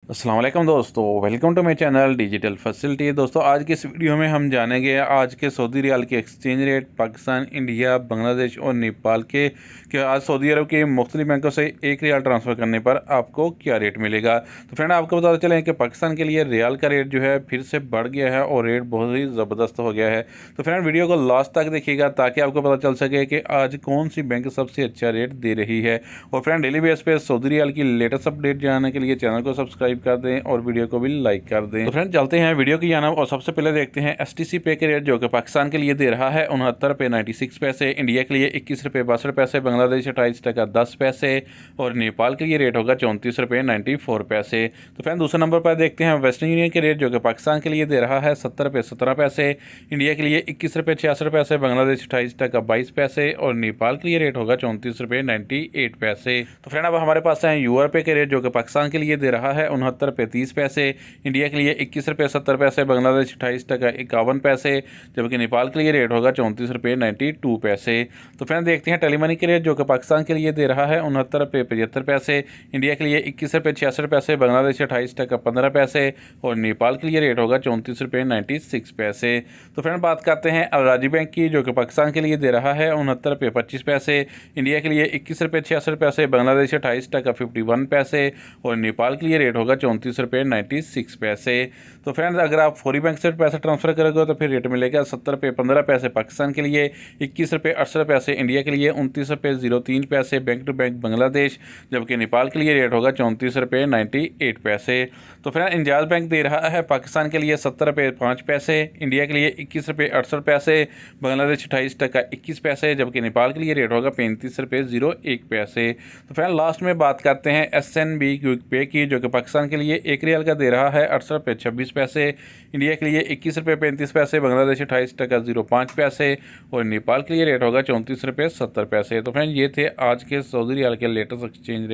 अस्सलाम वालेकुम दोस्तों, welcome to my channel digital facility. दोस्तों आज की इस वीडियो में हम जानेंगे आज के सऊदी रियाल के exchange rate Pakistan, India, Bangladesh और नेपाल के कि आज सऊदी अरब के मुख्तलिफ बैंकों से एक रियाल ट्रांसफ़र करने पर आपको क्या रेट मिलेगा। तो फ्रेंड आपको बताते चलें कि पाकिस्तान के लिए रियाल का रेट जो है फिर से बढ़ गया है और रेट बहुत ही ज़बरदस्त हो गया है। तो फ्रेंड वीडियो को लास्ट तक देखिएगा ताकि आपको पता चल सके कि आज कौन सी बैंक सबसे अच्छा रेट दे रही है। और फ्रेंड डेली बेस पे सऊदी रियाल की लेटेस्ट अपडेट जानने के लिए चैनल को सब्सक्राइब कर दें और वीडियो को भी लाइक कर दें। तो फ्रेंड चलते हैं वीडियो की जानब और सबसे पहले देखते हैं एसटीसी पे के रेट जो कि पाकिस्तान के लिए दे रहा है 69 रुपये 96 पैसे, इंडिया के लिए 21 रुपये 62 पैसे, बांग्लादेश 28 टका 10 पैसे और नेपाल के लिए रेट होगा 34 रुपये 94 पैसे। तो फ्रेंड दूसरे नंबर पर देखते हैं वेस्टर्न यूनियन के रेट जो कि पाकिस्तान के लिए दे रहा है 70 रुपये 17 पैसे, इंडिया के लिए 21 रुपये 66 पैसे, बांग्लादेश 28 टका 22 पैसे और नेपाल के लिए रेट होगा 34 रुपये 98 पैसे। तो फ्रेंड अब हमारे पास है यूआर पे के रेट जो कि पाकिस्तान के लिए दे रहा है 69 रुपये 30 पैसे, इंडिया के लिए 21 रुपये 70 पैसे, बांग्लादेश 28 टका 51 पैसे जबकि नेपाल के लिए रेट होगा 34 रुपये 92 पैसे। तो फ्रेंड देखते हैं टेलीमनी के रेट जो कि पाकिस्तान के लिए दे रहा है 69 रुपये 75 पैसे, इंडिया के लिए 21 रुपये 66 पैसे, बांग्लादेश 28 टका 15 पैसे और नेपाल के लिए रेट होगा 34 रुपये 96 पैसे। तो फ्रेंड बात करते हैं अल राजी बैंक की जो कि पाकिस्तान के लिए दे रहा है 69 रुपये 25 पैसे, इंडिया के लिए 21 रुपये 66 पैसे, बांग्लादेश 28 टका 51 पैसे और नेपाल के लिए रेट होगा 34 रुपये 96 पैसे। तो फ्रेंड्स अगर आप फौरी बैंक से पैसा ट्रांसफ़र करोगे तो फिर रेट मिलेगा 70 रुपये 15 पैसे पाकिस्तान के लिए, 21 रुपये 68 पैसे इंडिया के लिए, 29 रुपये 03 पैसे बैंक टू बैंक बांग्लादेश जबकि नेपाल के लिए रेट होगा 34 रुपये 98 पैसे। तो फ्रेंड इंजाज बैंक दे रहा है पाकिस्तान के लिए 70 रुपये 5 पैसे, इंडिया के लिए 21 रुपये 68 पैसे, बांग्लादेश 28 टका 21 पैसे जबकि नेपाल के लिए रेट होगा 35 रुपये 01 पैसे। तो फ्रेंड लास्ट में बात करते हैं एसएनबी क्विक पे की जो कि पाकिस्तान के लिए एक रियाल का दे रहा है 68 रुपये 26 पैसे, इंडिया के लिए 21 रुपये 35 पैसे, बांग्लादेश 28 टका 05 पैसे और नेपाल के लिए रेट होगा 34 रुपये 70 पैसे। तो फ्रेंड ये थे आज के सऊदी रियाल के लेटेस्ट एक्सचेंज रेट।